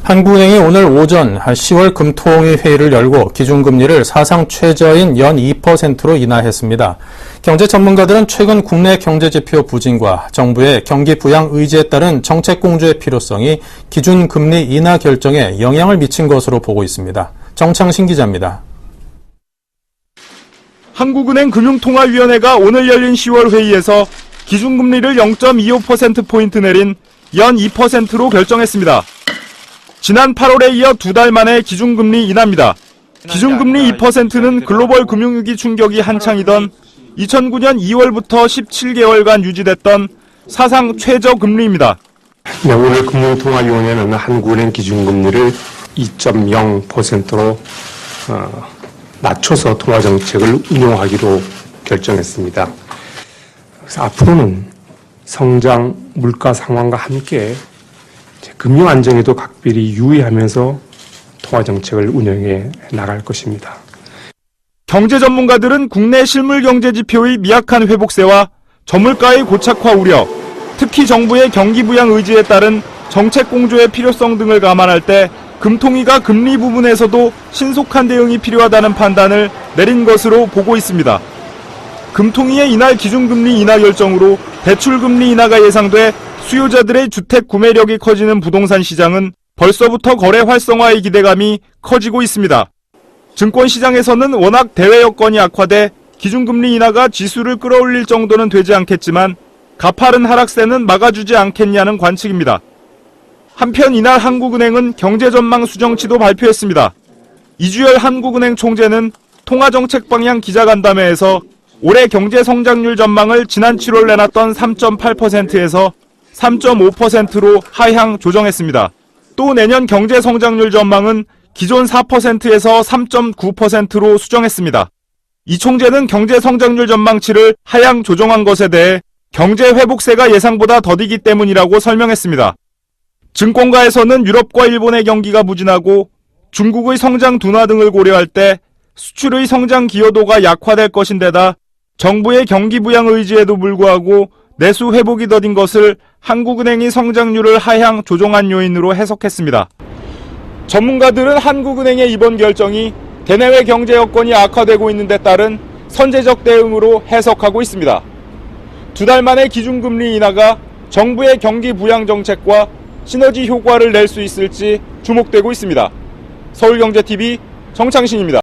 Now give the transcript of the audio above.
한국은행이 오늘 오전 10월 금통위 회의를 열고 기준금리를 사상 최저인 연 2%로 인하했습니다. 경제 전문가들은 최근 국내 경제지표 부진과 정부의 경기 부양 의지에 따른 정책 공조의 필요성이 기준금리 인하 결정에 영향을 미친 것으로 보고 있습니다. 정창신 기자입니다. 한국은행 금융통화위원회가 오늘 열린 10월 회의에서 기준금리를 0.25%포인트 내린 연 2%로 결정했습니다. 지난 8월에 이어 2달 만에 기준금리 인하입니다. 기준금리 2%는 글로벌 금융위기 충격이 한창이던 2009년 2월부터 17개월간 유지됐던 사상 최저 금리입니다. 네, 오늘 금융통화위원회는 한국은행 기준금리를 2.0%로 낮춰서 통화정책을 운용하기로 결정했습니다. 그래서 앞으로는 성장, 물가 상황과 함께 금융 안정에도 각별히 유의하면서 통화정책을 운영해 나갈 것입니다. 경제 전문가들은 국내 실물 경제 지표의 미약한 회복세와 저물가의 고착화 우려, 특히 정부의 경기 부양 의지에 따른 정책 공조의 필요성 등을 감안할 때 금통위가 금리 부분에서도 신속한 대응이 필요하다는 판단을 내린 것으로 보고 있습니다. 금통위의 이날 기준금리 인하 결정으로 대출금리 인하가 예상돼 수요자들의 주택 구매력이 커지는 부동산 시장은 벌써부터 거래 활성화의 기대감이 커지고 있습니다. 증권시장에서는 워낙 대외 여건이 악화돼 기준금리 인하가 지수를 끌어올릴 정도는 되지 않겠지만 가파른 하락세는 막아주지 않겠냐는 관측입니다. 한편 이날 한국은행은 경제전망 수정치도 발표했습니다. 이주열 한국은행 총재는 통화정책 방향 기자간담회에서 올해 경제 성장률 전망을 지난 7월 내놨던 3.8%에서 3.5%로 하향 조정했습니다. 또 내년 경제 성장률 전망은 기존 4%에서 3.9%로 수정했습니다. 이 총재는 경제 성장률 전망치를 하향 조정한 것에 대해 경제 회복세가 예상보다 더디기 때문이라고 설명했습니다. 증권가에서는 유럽과 일본의 경기가 부진하고 중국의 성장 둔화 등을 고려할 때 수출의 성장 기여도가 약화될 것인데다 정부의 경기 부양 의지에도 불구하고 내수 회복이 더딘 것을 한국은행이 성장률을 하향 조정한 요인으로 해석했습니다. 전문가들은 한국은행의 이번 결정이 대내외 경제 여건이 악화되고 있는 데 따른 선제적 대응으로 해석하고 있습니다. 2달 만에 기준금리 인하가 정부의 경기 부양 정책과 시너지 효과를 낼 수 있을지 주목되고 있습니다. 서울경제TV 정창신입니다.